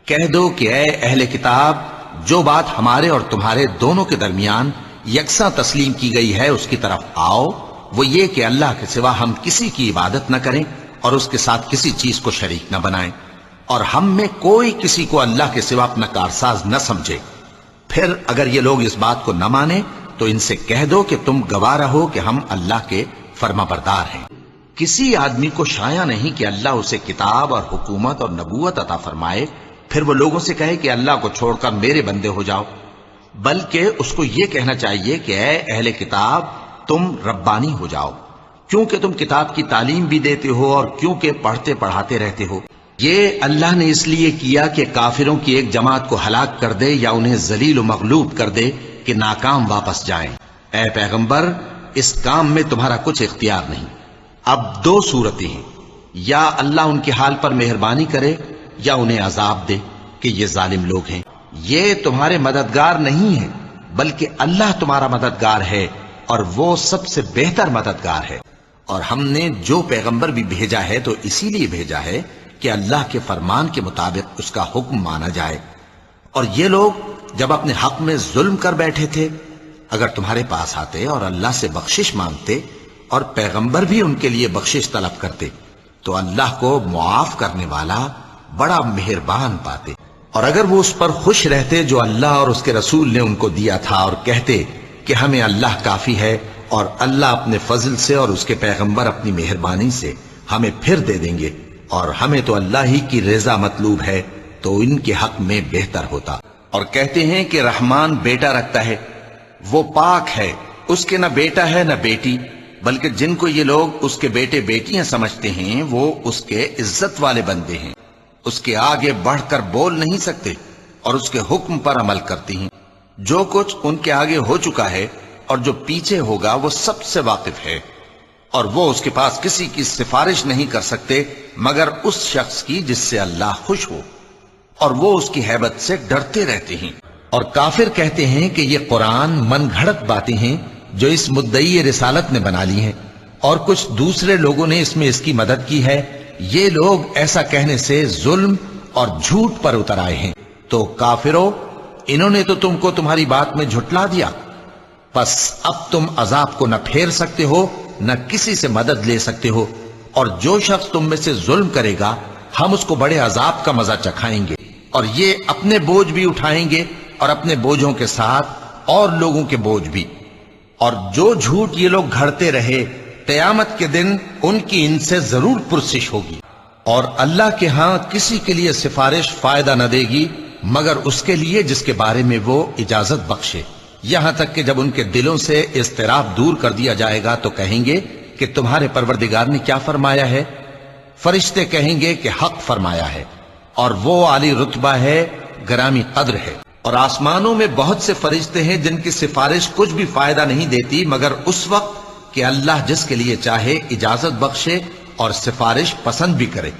کہہ دو کہ اے اہل کتاب، جو بات ہمارے اور تمہارے دونوں کے درمیان یکساں تسلیم کی گئی ہے اس کی طرف آؤ، وہ یہ کہ اللہ کے سوا ہم کسی کی عبادت نہ کریں اور اس کے ساتھ کسی چیز کو شریک نہ بنائیں، اور ہم میں کوئی کسی کو اللہ کے سوا اپنا کارساز نہ سمجھے۔ پھر اگر یہ لوگ اس بات کو نہ مانیں تو ان سے کہہ دو کہ تم گواہ رہو کہ ہم اللہ کے فرما بردار ہیں۔ کسی آدمی کو شایع نہیں کہ اللہ اسے کتاب اور حکومت اور نبوت عطا فرمائے پھر وہ لوگوں سے کہے کہ اللہ کو چھوڑ کر میرے بندے ہو جاؤ، بلکہ اس کو یہ کہنا چاہیے کہ اے اہل کتاب، تم ربانی ہو جاؤ، کیونکہ تم کتاب کی تعلیم بھی دیتے ہو اور کیونکہ پڑھتے پڑھاتے رہتے ہو۔ یہ اللہ نے اس لیے کیا کہ کافروں کی ایک جماعت کو ہلاک کر دے یا انہیں ذلیل و مغلوب کر دے کہ ناکام واپس جائیں۔ اے پیغمبر، اس کام میں تمہارا کچھ اختیار نہیں۔ اب دو صورتیں ہیں، یا اللہ ان کے حال پر مہربانی کرے یا انہیں عذاب دے کہ یہ ظالم لوگ ہیں۔ یہ تمہارے مددگار نہیں ہیں بلکہ اللہ تمہارا مددگار ہے اور وہ سب سے بہتر مددگار ہے۔ اور ہم نے جو پیغمبر بھی بھیجا ہے تو اسی لیے بھیجا ہے کہ اللہ کے فرمان کے مطابق اس کا حکم مانا جائے۔ اور یہ لوگ جب اپنے حق میں ظلم کر بیٹھے تھے، اگر تمہارے پاس آتے اور اللہ سے بخشش مانگتے اور پیغمبر بھی ان کے لیے بخشش طلب کرتے تو اللہ کو معاف کرنے والا بڑا مہربان پاتے، اور اگر وہ اس پر خوش رہتے جو اللہ اور اس کے رسول نے ان کو دیا تھا اور کہتے کہ ہمیں اللہ کافی ہے اور اللہ اپنے فضل سے اور اس کے پیغمبر اپنی مہربانی سے ہمیں پھر دے دیں گے اور ہمیں تو اللہ ہی کی رضا مطلوب ہے، تو ان کے حق میں بہتر ہوتا۔ اور کہتے ہیں کہ رحمان بیٹا رکھتا ہے، وہ پاک ہے، اس کے نہ بیٹا ہے نہ بیٹی، بلکہ جن کو یہ لوگ اس کے بیٹے بیٹیاں سمجھتے ہیں وہ اس کے عزت والے بندے ہیں، اس کے آگے بڑھ کر بول نہیں سکتے اور اس کے حکم پر عمل کرتی ہیں۔ جو کچھ ان کے آگے ہو چکا ہے اور جو پیچھے ہوگا وہ سب سے واقف ہے، اور وہ اس کے پاس کسی کی سفارش نہیں کر سکتے مگر اس شخص کی جس سے اللہ خوش ہو، اور وہ اس کی ہیبت سے ڈرتے رہتے ہیں۔ اور کافر کہتے ہیں کہ یہ قرآن من گھڑت باتیں ہیں جو اس مدعی رسالت نے بنا لی ہیں، اور کچھ دوسرے لوگوں نے اس میں اس کی مدد کی ہے۔ یہ لوگ ایسا کہنے سے ظلم اور جھوٹ پر اتر آئے ہیں۔ تو کافرو، انہوں نے تو تم کو تمہاری بات میں جھٹلا دیا، پس اب تم عذاب کو نہ پھیر سکتے ہو نہ کسی سے مدد لے سکتے ہو، اور جو شخص تم میں سے ظلم کرے گا ہم اس کو بڑے عذاب کا مزہ چکھائیں گے، اور یہ اپنے بوجھ بھی اٹھائیں گے اور اپنے بوجھوں کے ساتھ اور لوگوں کے بوجھ بھی۔ اور جو جھوٹ یہ لوگ گھڑتے رہے، قیامت کے دن ان کی ان سے ضرور پرسش ہوگی، اور اللہ کے ہاں کسی کے لیے سفارش فائدہ نہ دے گی مگر اس کے لیے جس کے بارے میں وہ اجازت بخشے، یہاں تک کہ جب ان کے دلوں سے اضطراب دور کر دیا جائے گا تو کہیں گے کہ تمہارے پروردگار نے کیا فرمایا ہے؟ فرشتے کہیں گے کہ حق فرمایا ہے، اور وہ عالی رتبہ ہے، گرامی قدر ہے۔ اور آسمانوں میں بہت سے فرشتے ہیں جن کی سفارش کچھ بھی فائدہ نہیں دیتی مگر اس وقت کہ اللہ جس کے لیے چاہے اجازت بخشے اور سفارش پسند بھی کرے۔